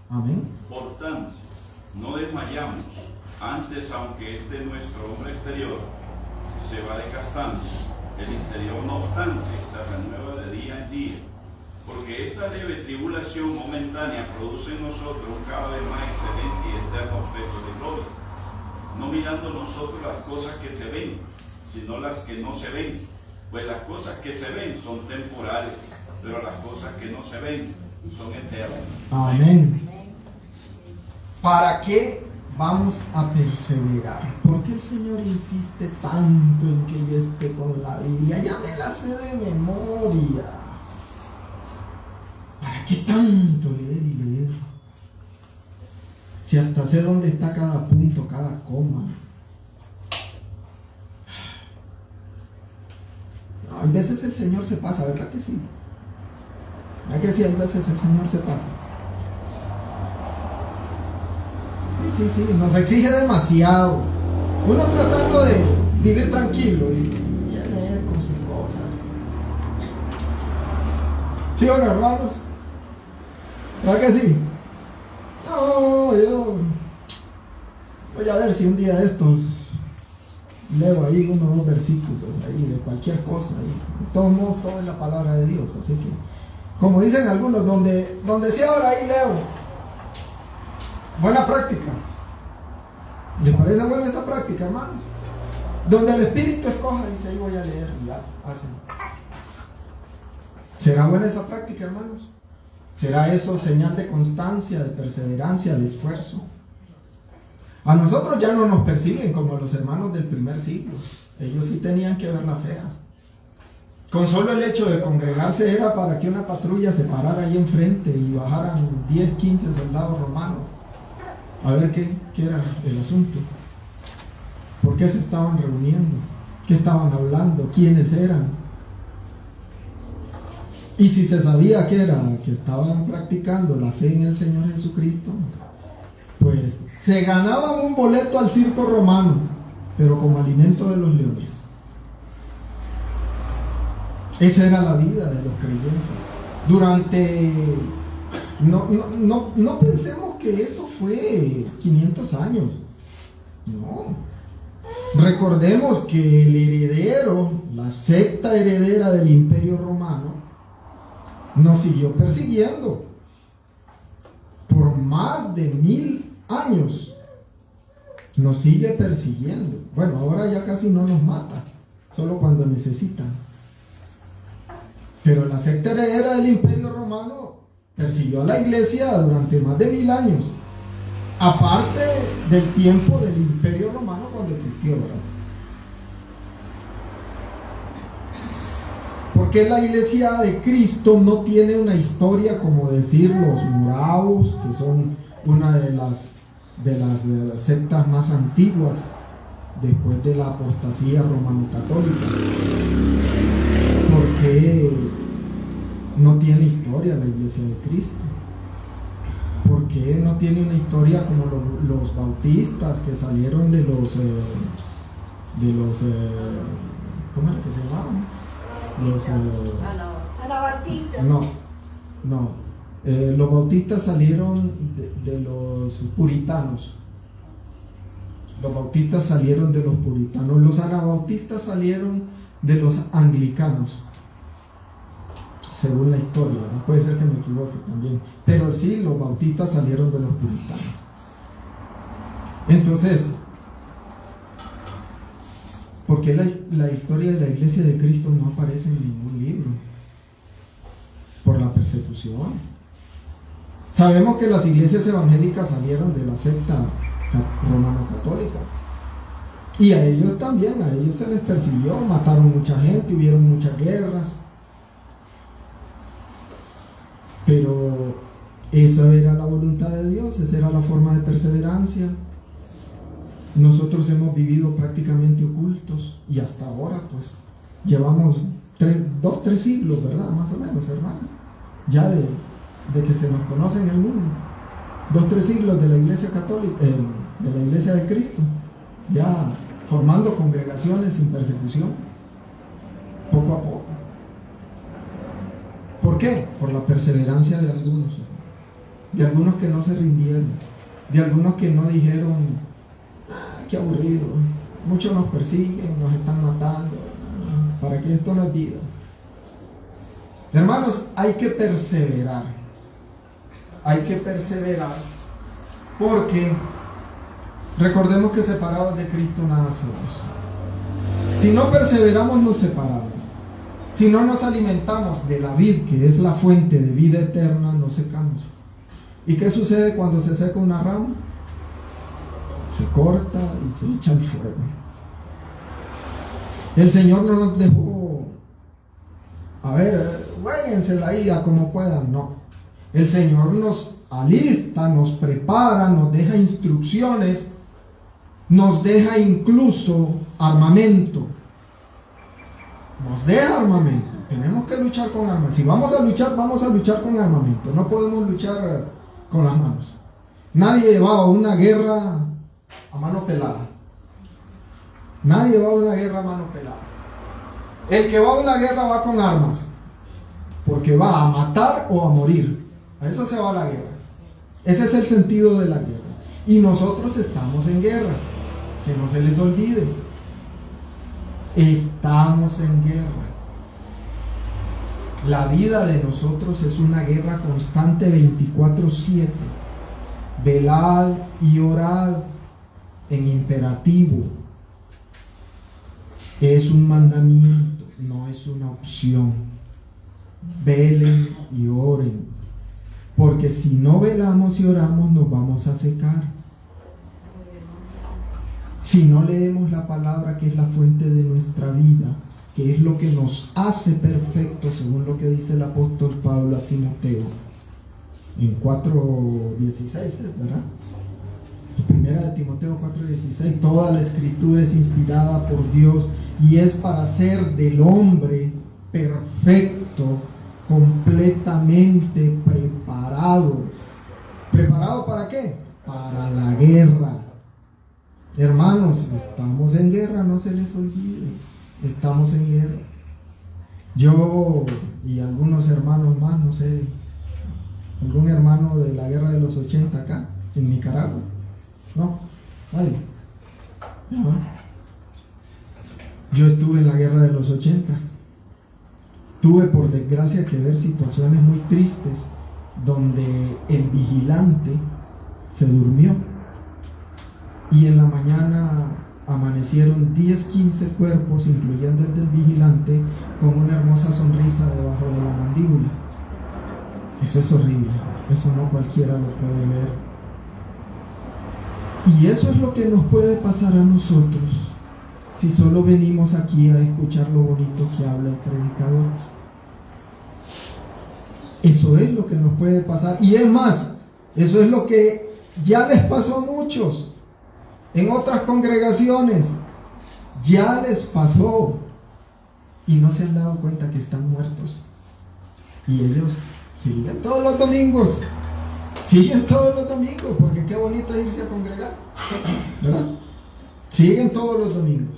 S1: Amén.
S6: Por tanto, no desmayamos. Antes, aunque nuestro hombre exterior se va desgastando, el interior no obstante se renueva de día en día, porque esta leve tribulación momentánea produce en nosotros un cada vez más excelente y eterno peso de gloria, no mirando nosotros las cosas que se ven, sino las que no se ven, Pues las cosas que se ven son temporales, pero las cosas que no se ven son eternas.
S1: Amén. ¿Para qué vamos a perseverar? ¿Por qué el Señor insiste tanto en que yo esté con la Biblia? Ya me la sé de memoria. ¿Para qué tanto leer y leer? Si hasta sé dónde está cada punto, cada coma. Hay veces el Señor se pasa, ¿verdad que sí? ¿Verdad que sí? Hay veces el Señor se pasa. Sí, nos exige demasiado. Uno tratando de vivir tranquilo y leer con sus cosas. ¿Sí o no, hermanos? ¿Verdad que sí? No, yo voy a ver si un día de estos leo ahí uno o dos versículos ahí de cualquier cosa. De todos modos, todo es la palabra de Dios. Así que, como dicen algunos, donde sea ahora ahí leo. Buena práctica. ¿Les parece buena esa práctica, hermanos? Donde el Espíritu escoja, dice, ahí voy a leer y ya hacen. ¿Será buena esa práctica, hermanos? ¿Será eso señal de constancia, de perseverancia, de esfuerzo? A nosotros ya no nos persiguen como a los hermanos del primer siglo. Ellos sí tenían que verla fea. Con solo el hecho de congregarse era para que una patrulla se parara ahí enfrente y bajaran 10, 15 soldados romanos a ver qué era el asunto. ¿Por qué se estaban reuniendo? ¿Qué estaban hablando? ¿Quiénes eran? Y si se sabía que era que estaban practicando la fe en el Señor Jesucristo, pues se ganaban un boleto al circo romano, pero como alimento de los leones. Esa era la vida de los creyentes. No pensemos que eso fue 500 años. No. Recordemos que el heredero, la secta heredera del Imperio Romano, nos siguió persiguiendo por más de 1000 años. Nos sigue persiguiendo. Bueno, ahora ya casi no nos mata, solo cuando necesitan. Pero la secta heredera del Imperio Romano persiguió a la iglesia durante más de 1000 años. Aparte del tiempo del Imperio Romano cuando existió, ¿verdad? Porque la iglesia de Cristo no tiene una historia como decir los moravos, que son una de las sectas más antiguas después de la apostasía romano-católica. Porque no tiene historia la iglesia de Cristo. Porque no tiene una historia como los bautistas que salieron de los ¿cómo era que se llamaban?
S4: Anabaptistas.
S1: No. Los bautistas salieron de los puritanos. Los bautistas salieron de los puritanos. Los anabautistas salieron de los anglicanos. Según la historia, ¿no? Puede ser que me equivoque también. Pero sí, los bautistas salieron de los puritanos. Entonces, ¿por qué la historia de la iglesia de Cristo no aparece en ningún libro? Por la persecución. Sabemos que las iglesias evangélicas salieron de la secta romano-católica. Y a ellos también, a ellos se les persiguió, mataron mucha gente, hubieron muchas guerras. Pero esa era la voluntad de Dios, esa era la forma de perseverancia. Nosotros hemos vivido prácticamente ocultos y hasta ahora pues llevamos 2-3 siglos, ¿verdad? Más o menos, hermano. Ya de que se nos conoce en el mundo. 2-3 siglos de la iglesia católica, de la iglesia de Cristo. Ya formando congregaciones sin persecución. Poco a poco. ¿Por qué? Por la perseverancia de algunos. De algunos que no se rindieron. De algunos que no dijeron, qué aburrido, muchos nos persiguen, nos están matando, para que esto no es vida. Hermanos, hay que perseverar. Hay que perseverar porque recordemos que separados de Cristo nada somos. Si no perseveramos, nos separamos. Si no nos alimentamos de la vid, que es la fuente de vida eterna, nos secamos. ¿Y qué sucede cuando se seca una rama? Se corta y se echa al fuego. El Señor no nos dejó, a ver, juéguensela ahí a como puedan, no. El Señor nos alista, nos prepara, nos deja instrucciones, nos deja incluso armamento. Nos deja armamento. Tenemos que luchar con armas. Si vamos a luchar con armamento. No podemos luchar con las manos. Nadie llevaba una guerra a mano pelada. Nadie va a una guerra a mano pelada. El que va a una guerra va con armas, porque va a matar o a morir. A eso se va la guerra. Ese es el sentido de la guerra. Y nosotros estamos en guerra. Que no se les olvide. Estamos en guerra. La vida de nosotros es una guerra constante 24/7. Velad y orad en imperativo. Es un mandamiento, no es una opción. Velen y oren, porque si no velamos y oramos nos vamos a secar. Si no leemos la palabra, que es la fuente de nuestra vida, que es lo que nos hace perfectos, según lo que dice el apóstol Pablo a Timoteo en 4:16, ¿verdad? Primera de Timoteo 4:16, toda la escritura es inspirada por Dios y es para hacer del hombre perfecto, completamente preparado. ¿Preparado para qué? Para la guerra. Hermanos, estamos en guerra, no se les olvide. Estamos en guerra. Yo y algunos hermanos más, no sé, algún hermano de la guerra de los 80 acá, en Nicaragua. No, nadie. No. Yo estuve en la guerra de los 80. Tuve por desgracia que ver situaciones muy tristes donde el vigilante se durmió y en la mañana amanecieron 10-15 cuerpos, incluyendo el del vigilante, con una hermosa sonrisa debajo de la mandíbula. Eso es horrible, eso no cualquiera lo puede ver. Y eso es lo que nos puede pasar a nosotros si solo venimos aquí a escuchar lo bonito que habla el predicador. Eso es lo que nos puede pasar. Y es más, eso es lo que ya les pasó a muchos en otras congregaciones. Ya les pasó y no se han dado cuenta que están muertos. Y ellos siguen todos los domingos. Siguen todos los domingos, porque qué bonito es irse a congregar, ¿verdad? Siguen todos los domingos.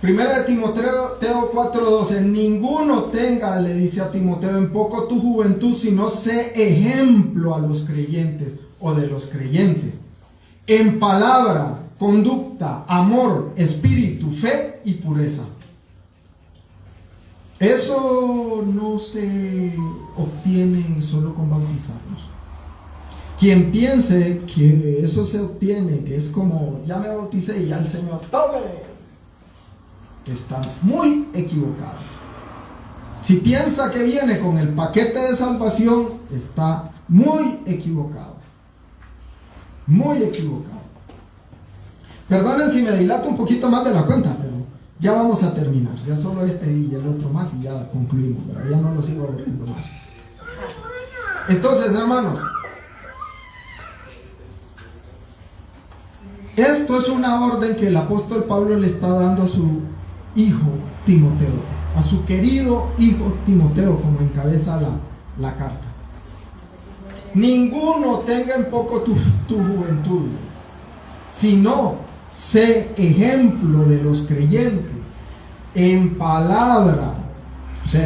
S1: Primera de Timoteo 4:12, ninguno tenga, le dice a Timoteo, en poco tu juventud, sino sé ejemplo a los creyentes o de los creyentes, en palabra, conducta, amor, espíritu, fe y pureza. Eso no se obtiene solo con bautizarnos. Quien piense que eso se obtiene, que es como, ya me bauticé y ya el Señor, ¡tome!, está muy equivocado. Si piensa que viene con el paquete de salvación, está muy equivocado. Muy equivocado. Perdonen si me dilato un poquito más de la cuenta, pero ya vamos a terminar. Ya solo este y el otro más y ya concluimos, ¿verdad? Ya no lo sigo aburriendo más. Entonces, hermanos, esto es una orden que el apóstol Pablo le está dando a su hijo Timoteo, a su querido hijo Timoteo, como encabeza la carta. Ninguno tenga en poco tu juventud, sino sé ejemplo de los creyentes en palabra, o sea,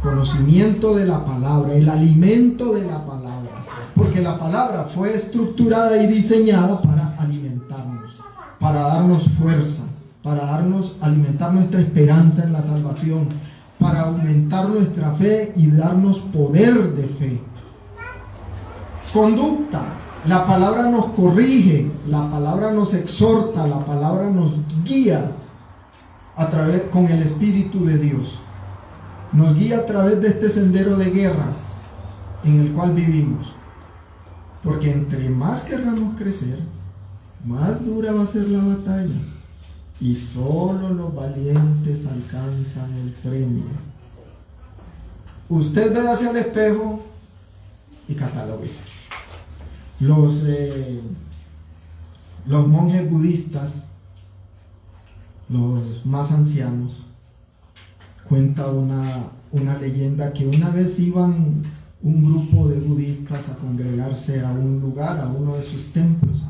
S1: conocimiento de la palabra, el alimento de la palabra, porque la palabra fue estructurada y diseñada para alimentarnos, para darnos fuerza, para alimentar nuestra esperanza en la salvación, para aumentar nuestra fe y darnos poder de fe. Conducta, la palabra nos corrige, la palabra nos exhorta, la palabra nos guía. con el Espíritu de Dios. Nos guía a través de este sendero de guerra en el cual vivimos. Porque entre más querramos crecer, más dura va a ser la batalla. Y solo los valientes alcanzan el premio. Usted ve hacia el espejo y catalóguese. Los monjes budistas, los más ancianos, cuenta una leyenda que una vez iban un grupo de budistas a congregarse a un lugar, a uno de sus templos,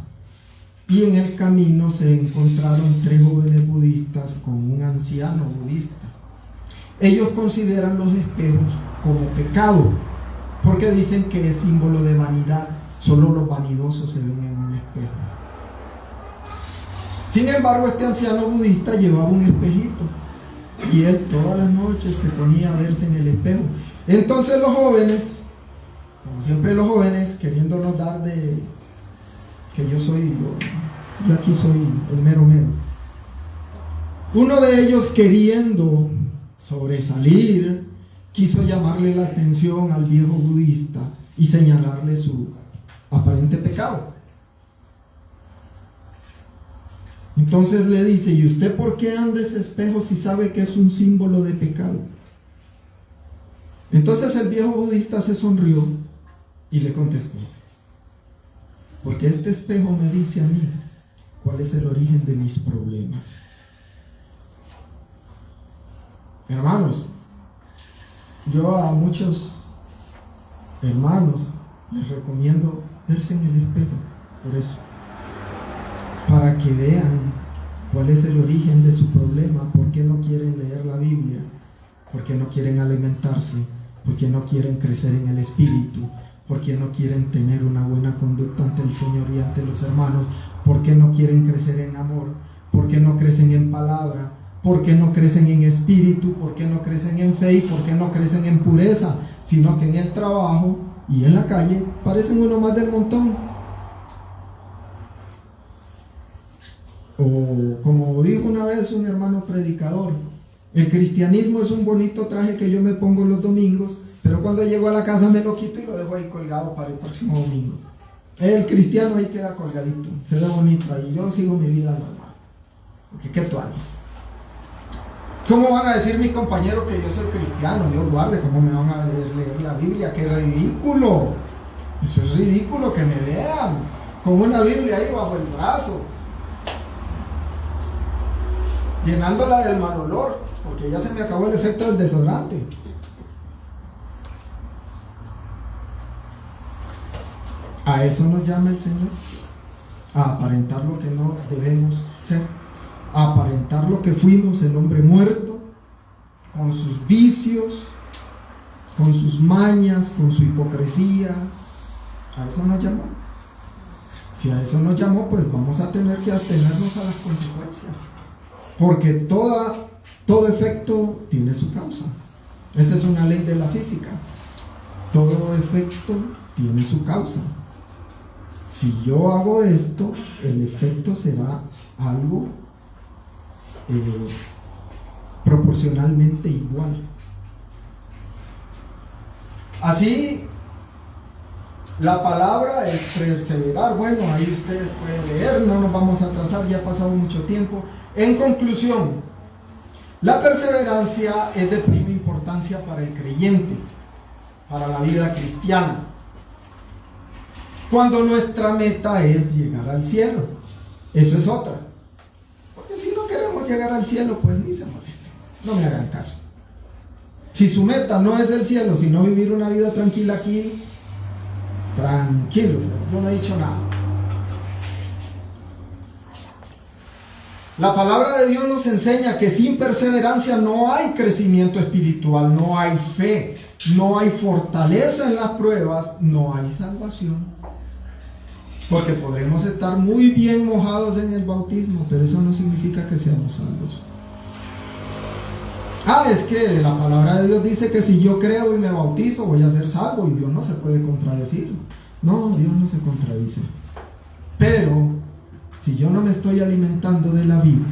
S1: y en el camino se encontraron 3 jóvenes budistas con un anciano budista. Ellos consideran los espejos como pecado, porque dicen que es símbolo de vanidad. Solo los vanidosos se ven en un espejo. Sin embargo, este anciano budista llevaba un espejito y él todas las noches se ponía a verse en el espejo. Entonces los jóvenes, como siempre los jóvenes, queriéndonos dar de que yo aquí soy el mero mero. Uno de ellos, queriendo sobresalir, quiso llamarle la atención al viejo budista y señalarle su aparente pecado. Entonces le dice: ¿y usted por qué anda ese espejo si sabe que es un símbolo de pecado? Entonces el viejo budista se sonrió y le contestó: porque este espejo me dice a mí cuál es el origen de mis problemas. Hermanos, yo a muchos hermanos les recomiendo verse en el espejo, por eso, para que vean cuál es el origen de su problema, por qué no quieren leer la Biblia, por qué no quieren alimentarse, por qué no quieren crecer en el Espíritu, por qué no quieren tener una buena conducta ante el Señor y ante los hermanos, por qué no quieren crecer en amor, por qué no crecen en palabra, por qué no crecen en espíritu, por qué no crecen en fe y por qué no crecen en pureza, sino que en el trabajo y en la calle parecen uno más del montón. O como dijo una vez un hermano predicador: el cristianismo es un bonito traje que yo me pongo los domingos, pero cuando llego a la casa me lo quito y lo dejo ahí colgado para el próximo domingo. El cristiano ahí queda colgadito, se ve bonito ahí, yo sigo mi vida normal. Porque qué tuanis. ¿Cómo van a decir mis compañeros que yo soy cristiano? Dios guarde, ¿cómo me van a leer la Biblia? ¡Qué ridículo! Eso es ridículo, que me vean con una Biblia ahí bajo el brazo, llenándola del mal olor, porque ya se me acabó el efecto del desodorante. A eso nos llama el Señor, a aparentar lo que no debemos ser, a aparentar lo que fuimos, el hombre muerto, con sus vicios, con sus mañas, con su hipocresía. A eso nos llamó. Si a eso nos llamó, pues vamos a tener que atenernos a las consecuencias, porque todo efecto tiene su causa. Esa es una ley de la física. Todo efecto tiene su causa. Si yo hago esto, el efecto será algo proporcionalmente igual. Así, la palabra es perseverar. Bueno, ahí ustedes pueden leer, no nos vamos a atrasar, ya ha pasado mucho tiempo. En conclusión, la perseverancia es de prima importancia para el creyente, para la vida cristiana, cuando nuestra meta es llegar al cielo. Eso es otra. Porque si no queremos llegar al cielo, pues ni se molesten, no me hagan caso. Si su meta no es el cielo, sino vivir una vida tranquila aquí, tranquilo, yo no he dicho nada. La palabra de Dios nos enseña que sin perseverancia no hay crecimiento espiritual, no hay fe, no hay fortaleza en las pruebas, no hay salvación. Porque podremos estar muy bien mojados en el bautismo, pero eso no significa que seamos salvos. Es que la palabra de Dios dice que si yo creo y me bautizo voy a ser salvo, y Dios no se puede contradecir. No, Dios no se contradice. Pero si yo no me estoy alimentando de la vida,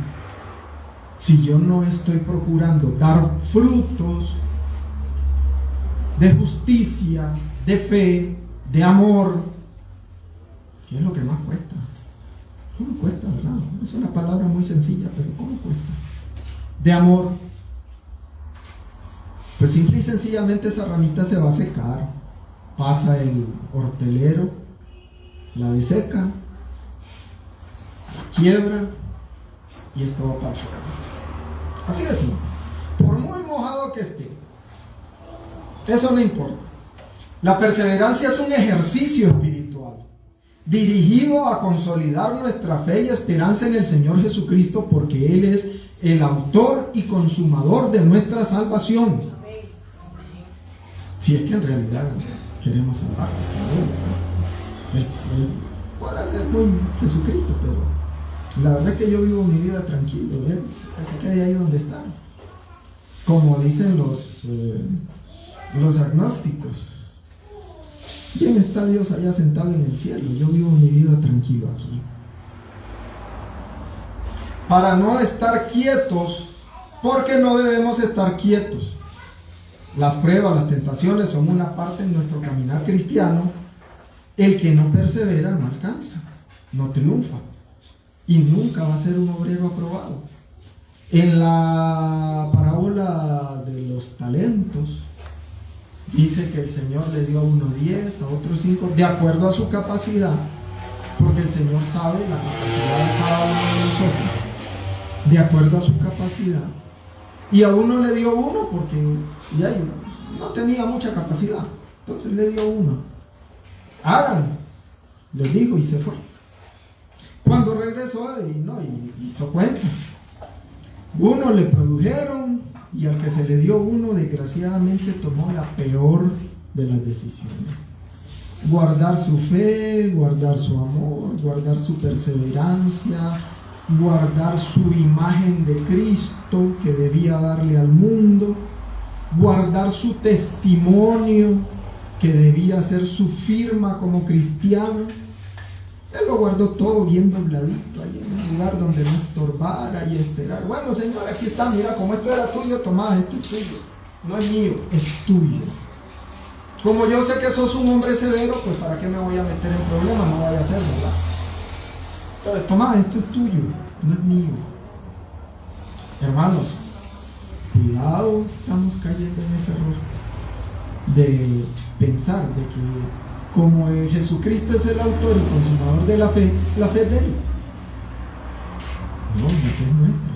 S1: si yo no estoy procurando dar frutos de justicia, de fe, de amor, ¿qué es lo que más cuesta? ¿Cómo cuesta, verdad? Es una palabra muy sencilla, pero ¿cómo cuesta? De amor. Pues simple y sencillamente esa ramita se va a secar. Pasa el hortelero, la deseca, la quiebra y esto va para el suelo. Así de simple. Por muy mojado que esté, eso no importa. La perseverancia es un ejercicio espiritual dirigido a consolidar nuestra fe y esperanza en el Señor Jesucristo, porque Él es el autor y consumador de nuestra salvación. Si es que en realidad queremos salvar. Él podrá ser muy Jesucristo, pero la verdad es que yo vivo mi vida tranquilo, ¿eh? Así que ahí donde está. Como dicen los agnósticos, ¿quién está Dios allá sentado en el cielo? Yo vivo mi vida tranquilo aquí. Para no estar quietos, porque no debemos estar quietos. Las pruebas, las tentaciones son una parte en nuestro caminar cristiano. El que no persevera no alcanza, no triunfa y nunca va a ser un obrero aprobado. En la parábola de los talentos dice que el Señor le dio a uno 10, a otro 5, de acuerdo a su capacidad, porque el Señor sabe la capacidad de cada uno de nosotros, de acuerdo a su capacidad. Y a uno le dio 1 porque ya no tenía mucha capacidad, entonces le dio 1. Háganlo, le dijo y se fue. Cuando regresó y hizo cuenta, 1 le produjeron y al que se le dio 1 desgraciadamente tomó la peor de las decisiones. Guardar su fe, guardar su amor, guardar su perseverancia, guardar su imagen de Cristo que debía darle al mundo, guardar su testimonio que debía ser su firma como cristiano. Él lo guardó todo bien dobladito ahí en un lugar donde no estorbara y esperar. Bueno, Señor, aquí está, mira, como esto era tuyo, tomá, esto es tuyo. No es mío, es tuyo. Como yo sé que sos un hombre severo, pues ¿para qué me voy a meter en problemas? No voy a hacer, ¿verdad? Entonces, tomá, esto es tuyo, no es mío. Hermanos, cuidado, estamos cayendo en ese error de pensar de que como Jesucristo es el autor y consumador de la fe es de Él. No, la fe es nuestra.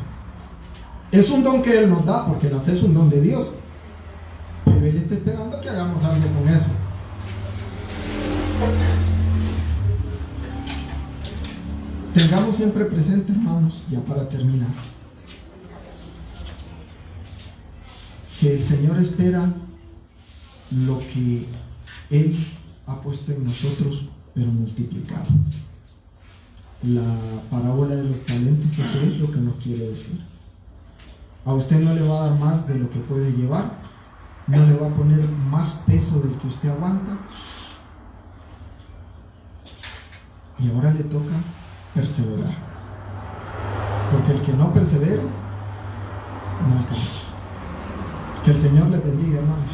S1: Es un don que Él nos da, porque la fe es un don de Dios. Pero Él está esperando que hagamos algo con eso. Tengamos siempre presente, hermanos, ya para terminar, que el Señor espera lo que Él ha puesto en nosotros, pero multiplicado. La parábola de los talentos, eso es lo que nos quiere decir. A usted no le va a dar más de lo que puede llevar, no le va a poner más peso del que usted aguanta, y ahora le toca perseverar, porque el que no persevera no alcanza. Que el Señor le bendiga, hermanos.